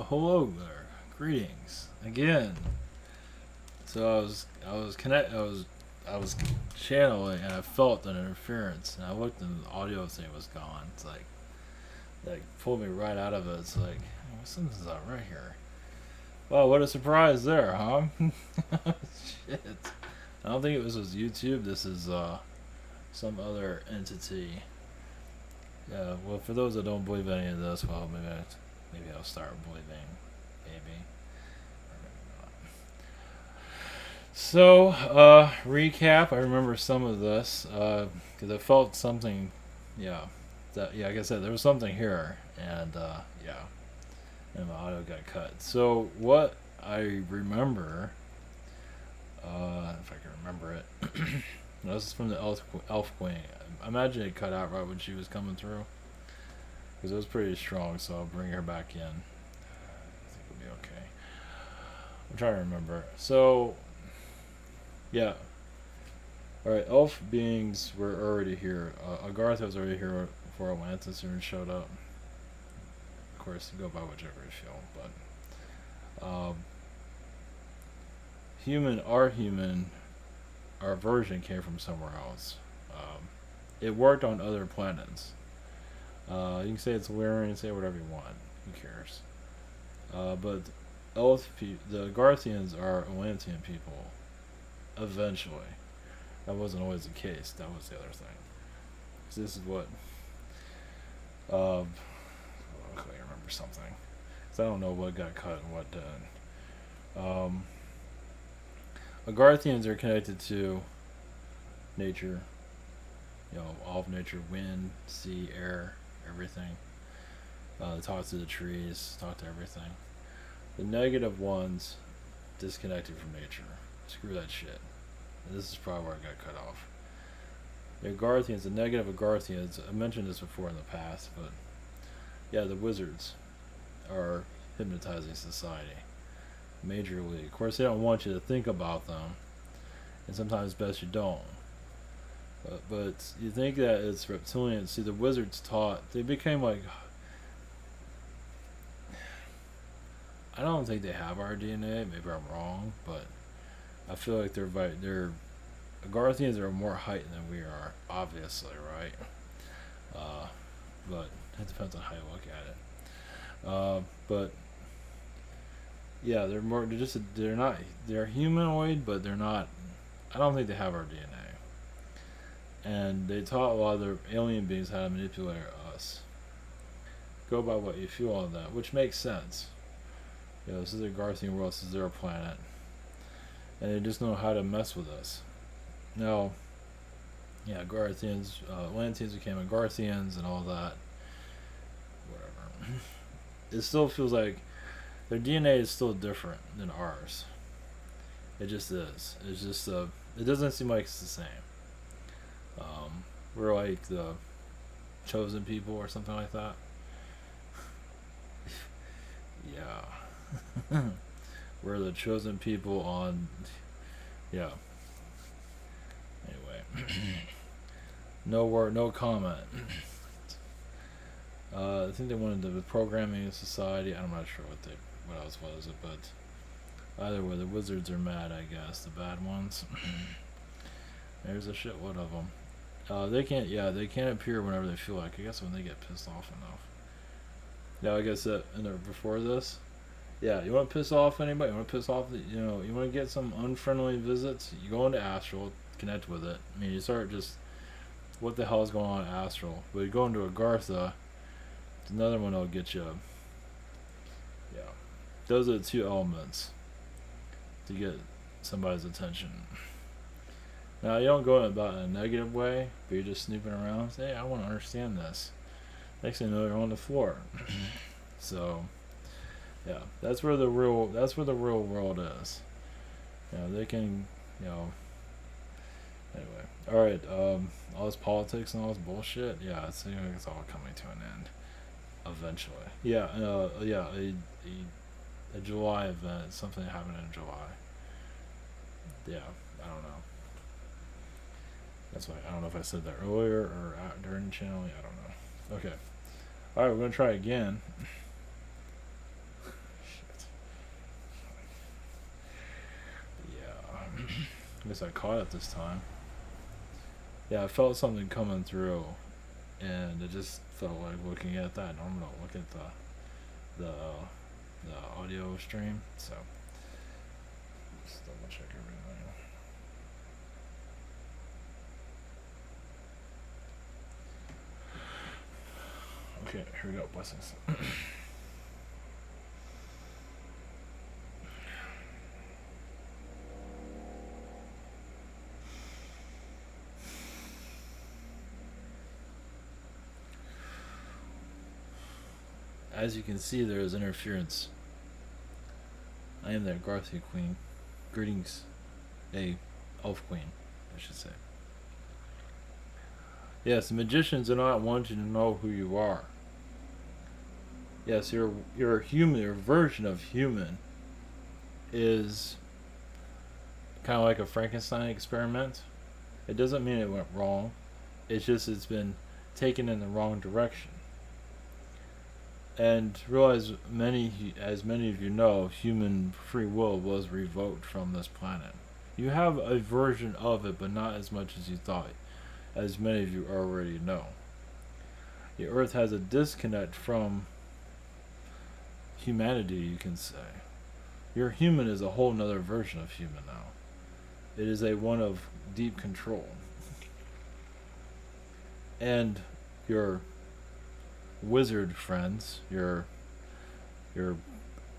Hello there. Greetings again. So I was channeling and I felt an interference and I looked and the audio thing was gone. It's like pulled me right out of it. It's like something's not right here. Wow, what a surprise there, huh? Shit. I don't think was YouTube. This is some other entity. Yeah. Well, for those that don't believe any of this, well, maybe I'll start believing. Maybe. So, recap. I remember some of this because I felt something. Yeah, like I said, there was something here, and yeah, and my audio got cut. So what I remember, if I can remember it, this is from the Elf Queen. I imagine it cut out right when she was coming through because it was pretty strong. So I'll bring her back in. I think it'll be okay. I'm trying to remember. So yeah. Alright, elf beings were already here. Agartha was already here before Atlantis even showed up. Of course, you go by whichever you feel, but our version came from somewhere else. It worked on other planets. You can say it's Lyrian, say whatever you want. Who cares? But the Agarthians are Atlantean people. Eventually. That wasn't always the case. That was the other thing. So this is what. I remember something. Because I don't know what got cut and what didn't. Agarthians are connected to nature. All of nature: wind, sea, air, everything. They talk to the trees, talk to everything. The negative ones disconnected from nature. Screw that shit. And this is probably where I got cut off. The Agarthians, the negative Agarthians, I mentioned this before in the past, but yeah, the wizards are hypnotizing society majorly. Of course, they don't want you to think about them, and sometimes best you don't. But you think that it's reptilian. See, the wizards they became like. I don't think they have our DNA. Maybe I'm wrong, but I feel like they're Agarthians are more heightened than we are, obviously, right? But it depends on how you look at it. But yeah, they're humanoid, but they're not. I don't think they have our DNA. And they taught a lot of their alien beings how to manipulate us. Go by what you feel on that, which makes sense. This is the Agarthian world. This is their planet. And they just know how to mess with us. Now, yeah, Agarthians, Atlanteans became Agarthians and all that. Whatever. It still feels like their DNA is still different than ours. It just is. It's just, it doesn't seem like it's the same. We're like the chosen people or something like that. Yeah. We're the chosen people on. Yeah. Anyway. No word, no comment. I think they wanted the programming in society. I'm not sure what else was it, but either way, the wizards are mad, I guess. The bad ones. There's a shitload of them. They can't appear whenever they feel like. I guess when they get pissed off enough. Yeah, like I said before this. Yeah, you want to piss off anybody? You want to piss off, you want to get some unfriendly visits? You go into Astral, connect with it. I mean, you start just, what the hell is going on in Astral? But you go into Agartha, it's another one that'll get you. Yeah. Those are the two elements to get somebody's attention. Now, you don't go about it in a negative way, but you're just snooping around. Say, hey, I want to understand this. Next thing you know, you're on the floor. So. Yeah, that's where the real world is. They can, anyway. All right, all this politics and all this bullshit. Yeah, it's all coming to an end eventually. Yeah, a July event, something happened in July. Yeah, I don't know. That's why I don't know if I said that earlier or during channeling. I don't know. Okay. All right, we're gonna try again. I guess I caught it this time. Yeah, I felt something coming through, and it just felt like looking at that. And I'm gonna look at the the audio stream. So just double check everything. Okay, here we go. Blessings. As you can see, there is interference. I am the Agartha Queen. Greetings, a elf queen, I should say. Yes, the magicians do not want you to know who you are. Yes, your human, your version of human is kind of like a Frankenstein experiment. It doesn't mean it went wrong. It's just it's been taken in the wrong direction. And realize as many of you know, human free will was revoked from this planet. You have a version of it, but not as much as you thought, as many of you already know. The Earth has a disconnect from humanity, you can say. Your human is a whole nother version of human now. It is a one of deep control. And your wizard friends, your you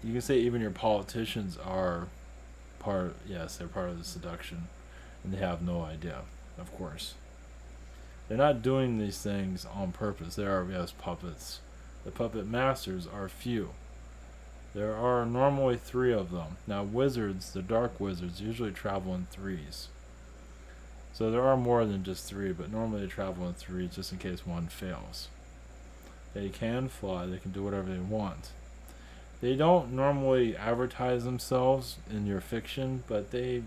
can say even your politicians are they're part of the seduction, and they have no idea, of course. They're not doing these things on purpose. They are, yes, puppets. The puppet masters are few. There are normally 3 of them. Now wizards, the dark wizards, usually travel in 3s. So there are more than just 3, but normally they travel in 3s just in case one fails. They can fly, they can do whatever they want. They don't normally advertise themselves in your fiction, but their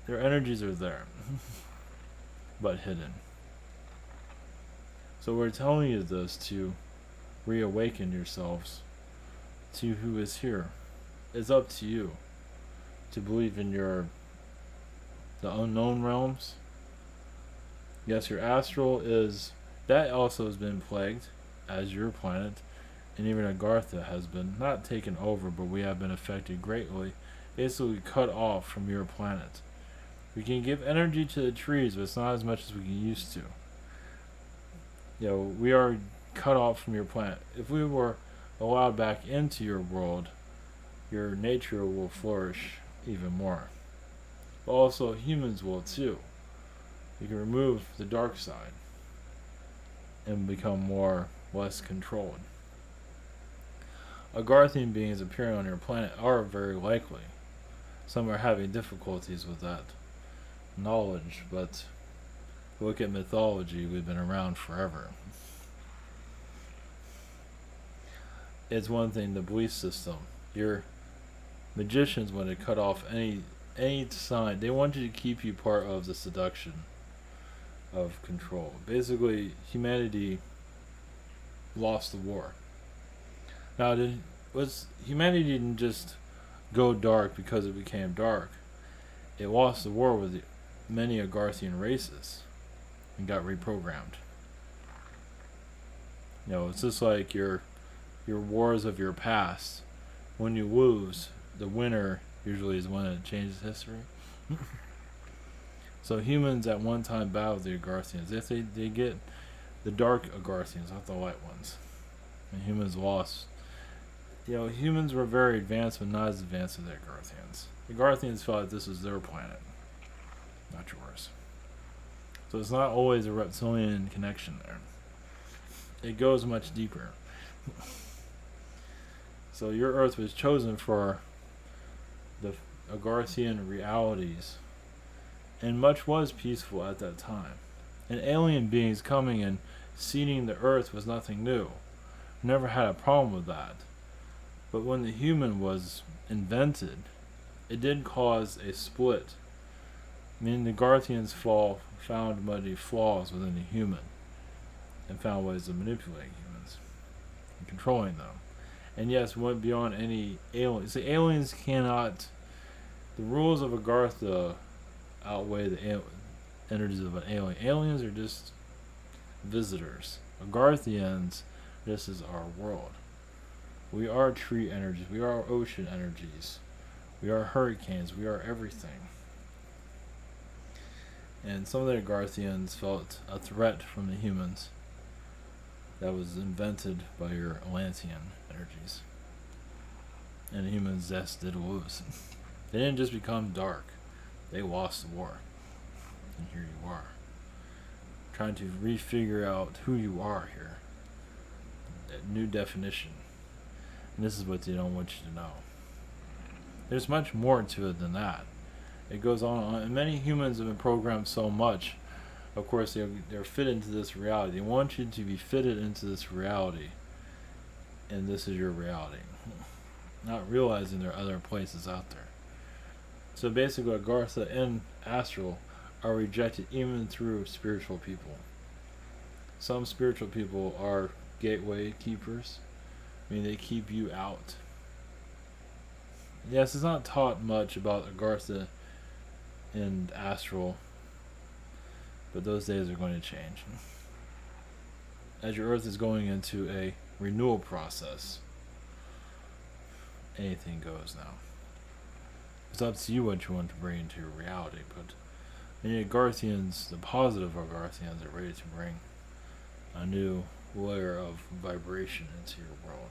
energies are there, but hidden. So we're telling you this to reawaken yourselves to who is here. It's up to you to believe in the unknown realms. Yes, your astral is... That also has been plagued as your planet, and even Agartha has been not taken over, but we have been affected greatly, basically cut off from your planet. We can give energy to the trees, but it's not as much as we can used to. We are cut off from your planet. If we were allowed back into your world, your nature will flourish even more. But also humans will too. You can remove the dark side and become less controlled. Agarthan beings appearing on your planet are very likely. Some are having difficulties with that knowledge, but look at mythology, we've been around forever. It's one thing, the belief system. Your magicians want to cut off any sign. They want you to keep you part of the seduction of control. Basically, humanity lost the war. Now, humanity didn't just go dark because it became dark. It lost the war with many Agarthan races and got reprogrammed. It's just like your wars of your past. When you lose, the winner usually is one that changes history. So humans at one time battled the Agarthans. If they get the dark Agarthans, not the light ones. And humans lost. Humans were very advanced, but not as advanced as the Agarthans. The Agarthans felt like this was their planet, not yours. So it's not always a reptilian connection there. It goes much deeper. So your Earth was chosen for the Agarthan realities, and much was peaceful at that time. And alien beings coming and seeding the Earth was nothing new. Never had a problem with that. But when the human was invented, it did cause a split. Meaning the Agarthans found many flaws within the human and found ways of manipulating humans and controlling them. And yes, went beyond any aliens. The aliens cannot the rules of Agartha outweigh the energies of an alien. Aliens are just visitors. Agarthians, this is our world. We are tree energies. We are ocean energies. We are hurricanes. We are everything. And some of the Agarthians felt a threat from the humans that was invented by your Atlantean energies. And the humans just did lose. They didn't just become dark. They lost the war. And here you are. Trying to refigure out who you are here. That new definition. And this is what they don't want you to know. There's much more to it than that. It goes on, and many humans have been programmed so much. Of course, they're fit into this reality. They want you to be fitted into this reality, and this is your reality. Not realizing there are other places out there. So basically, Agartha and Astral are rejected even through spiritual people. Some spiritual people are gateway keepers. I mean, they keep you out. Yes, it's not taught much about Agartha and Astral, but those days are going to change. As your Earth is going into a renewal process, anything goes now. It's up to you what you want to bring into your reality, but the Agarthians, the positive Agarthians, are ready to bring a new layer of vibration into your world.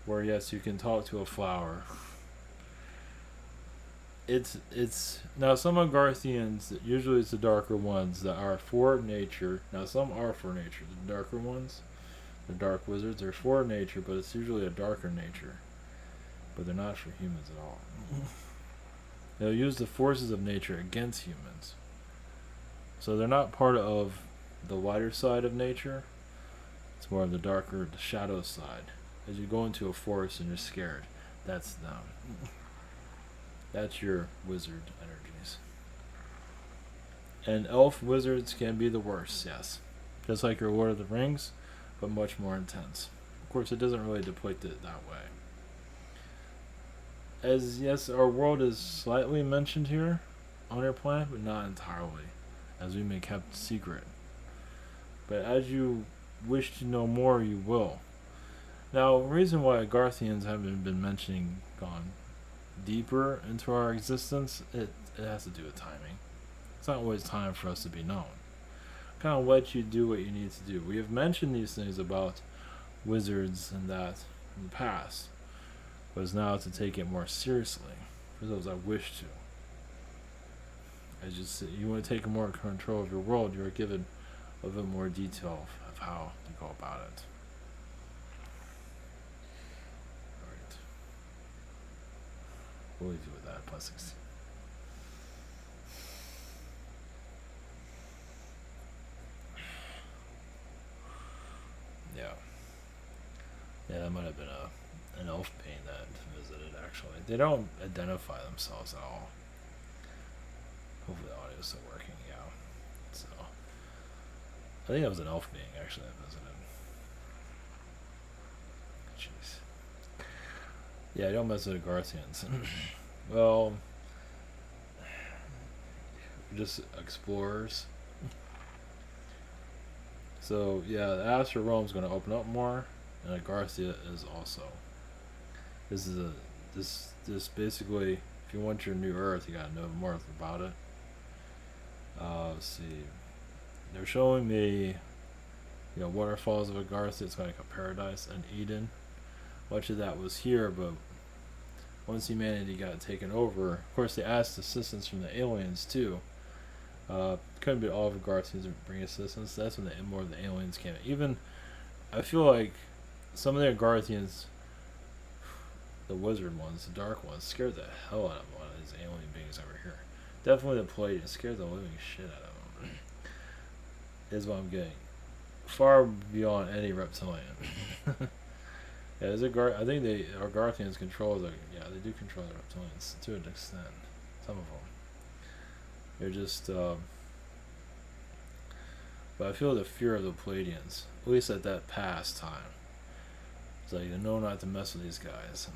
Where yes, you can talk to a flower. It's now some Agarthians, usually it's the darker ones that are for nature. Now some are for nature. The darker ones, the dark wizards, are for nature, but it's usually a darker nature. But they're not for humans at all. They'll use the forces of nature against humans. So they're not part of the lighter side of nature. It's more of the darker, the shadow side. As you go into a forest and you're scared, that's them. That's your wizard energies. And elf wizards can be the worst, yes. Just like your Lord of the Rings, but much more intense. Of course, it doesn't really depict it that way. As yes, our world is slightly mentioned here on our planet, but not entirely, as we may kept secret. But as you wish to know more, you will. Now, the reason why Agarthians haven't been mentioning gone deeper into our existence, it has to do with timing. It's not always time for us to be known. Kind of let you do what you need to do. We have mentioned these things about wizards and that in the past, but it's now to take it more seriously for those that wish to. As you want to take more control of your world, you are given a bit more detail of how to go about it. Alright. We'll leave you with that. Blessings. Yeah. Yeah, that might have been an elf pain that visited, actually. They don't identify themselves at all. Hopefully the audio is still working, yeah. So, I think that was an elf being, actually, that visited. Jeez. Yeah, I don't mess with Agarthians. Well, just explorers. So, yeah, the astral realm is going to open up more, and Agartha is also. This basically, if you want your new Earth, you gotta know more about it. Let's see. They're showing me, waterfalls of Agartha. It's like a paradise and Eden. Much of that was here, but once humanity got taken over, of course they asked assistance from the aliens too. Couldn't be all of Agarthians to bring assistance. That's when more of the aliens came. Even, I feel like some of the Agarthians, the wizard ones, the dark ones, scared the hell out of one of these alien beings over here. Definitely the Palladians scared the living shit out of them. Is what I'm getting. Far beyond any reptilian. Yeah, I think the Agarthians control they do control the reptilians to an extent. Some of them. They're just, but I feel the fear of the Palladians, at least at that past time. It's like, you know not to mess with these guys.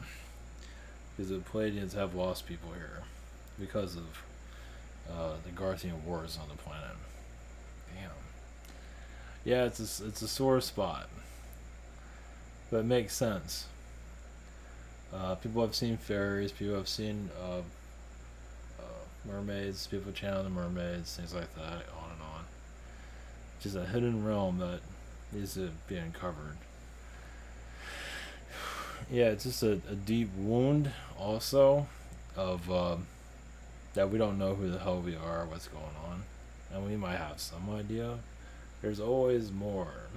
because the Palladians have lost people here because of the Garthian wars on the planet. Damn. Yeah, it's a sore spot, but it makes sense. People have seen fairies. People have seen mermaids. People channel the mermaids, things like that, on and on. Just a hidden realm that needs to be uncovered. Yeah, it's just a deep wound, also, of that we don't know who the hell we are, what's going on, and we might have some idea. There's always more.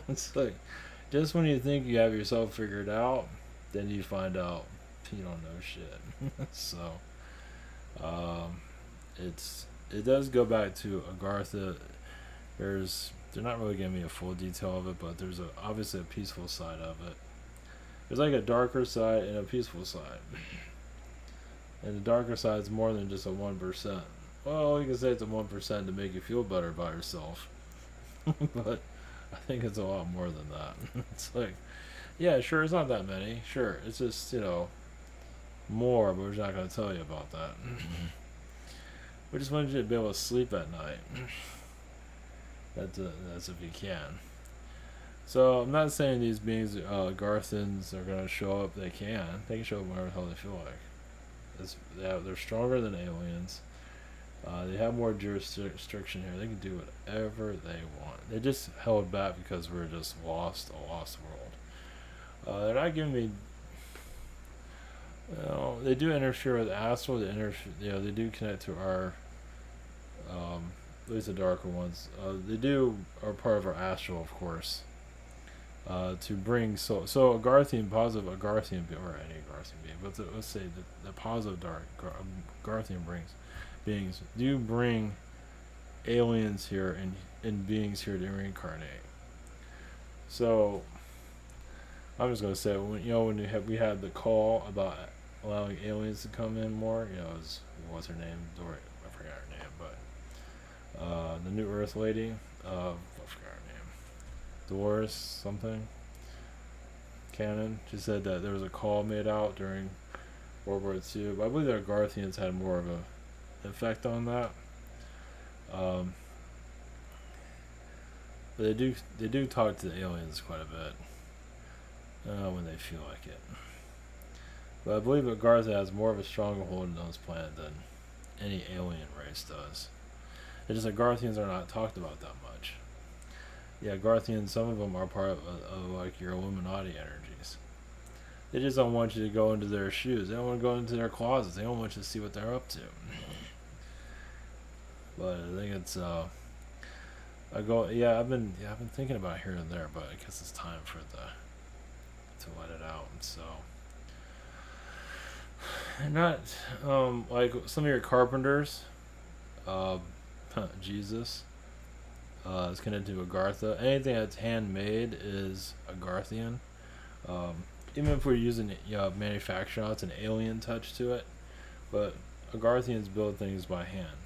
It's like, just when you think you have yourself figured out, then you find out you don't know shit. So, it does go back to Agartha. They're not really giving me a full detail of it, but there's obviously a peaceful side of it. There's like a darker side and a peaceful side. And the darker side is more than just a 1%. Well, you can say it's a 1% to make you feel better about yourself. But I think it's a lot more than that. It's like, yeah, sure, it's not that many. Sure, it's just, more, but we're not going to tell you about that. We just want you to be able to sleep at night. That's if you can. So I'm not saying these beings, Garthans, are going to show up. They can show up whenever the hell they feel like. They're stronger than aliens. They have more jurisdiction here. They can do whatever they want. They just held back because we're just a lost world. They're not giving me. They do interfere with astral. They do connect to our. At least the darker ones. They are part of our astral, of course. To bring so Agarthian, positive Agarthian, or any Agarthian being, but let's say the positive Agarthian beings do bring aliens here and beings here to reincarnate. So I'm just gonna say, we had the call about allowing aliens to come in more, what's her name, Dory, I forgot her name, but the New Earth lady, I forgot her name, Doris something, Cannon. She said that there was a call made out during World War II, but I believe the Agarthians had more of a effect on that. But they do talk to the aliens quite a bit when they feel like it. But I believe Agartha has more of a stronghold on this planet than any alien race does. It's just Agarthians are not talked about that much. Yeah, Agarthians, some of them are part of like your Illuminati energies. They just don't want you to go into their shoes. They don't want to go into their closets. They don't want you to see what they're up to. But I think it's I've been thinking about it here and there, but I guess it's time to let it out. So, not like some of your carpenters, Jesus, is connected to Agartha. Anything that's handmade is Agarthian. Even if we're using manufacturing, it's an alien touch to it. But Agarthians build things by hand.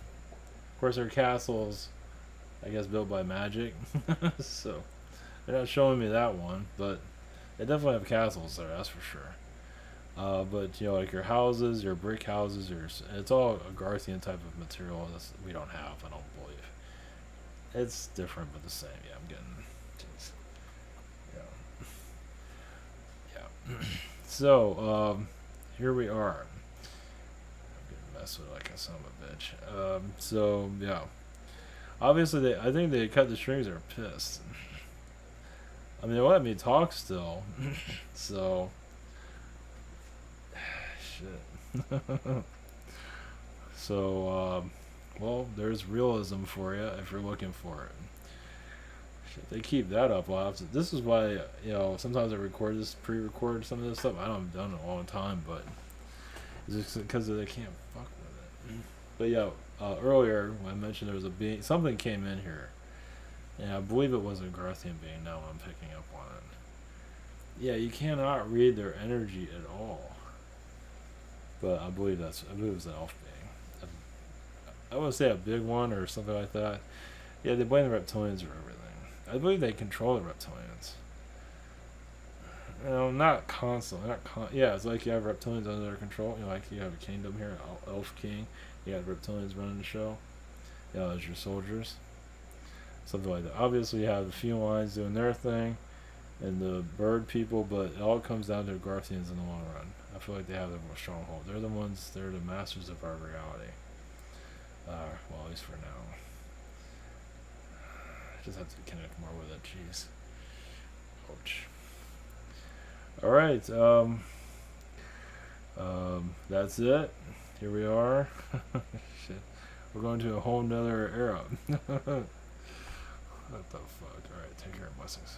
Of course, their castles, I guess, built by magic. So they're not showing me that one, but they definitely have castles there, that's for sure. But like your houses, your brick houses, it's all Agarthian type of material that we don't have. I don't believe. It's different, but the same. Yeah, I'm getting. Geez. Yeah. So here we are. Mess with like a son of a bitch. So yeah, obviously I think they cut the strings. Are pissed. I mean, they let me talk still. So shit. So well, there's realism for you if you're looking for it. Shit, they keep that up. This is why sometimes I pre-record some of this stuff. I haven't done it a long time, but it's just because they can't fuck with it. But yeah, earlier when I mentioned there was a being, something came in here, and I believe it was a Garthian being. Now I'm picking up on it. Yeah, you cannot read their energy at all. But I believe it was an elf being. I would say a big one or something like that. Yeah, they blame the reptilians for everything. I believe they control the reptilians. Not constantly. Yeah, it's like you have reptilians under their control. Like you have a kingdom here, Elf King. You have reptilians running the show. As your soldiers, something like that. Obviously, you have the felines doing their thing, and the bird people, but it all comes down to Agarthians in the long run. I feel like they have the most stronghold. They're the ones. They're the masters of our reality. Well, at least for now. I just have to connect more with that cheese. Ouch. All right. That's it. Here we are. Shit. We're going to a whole nother era. What the fuck? Alright, take care. Blessings.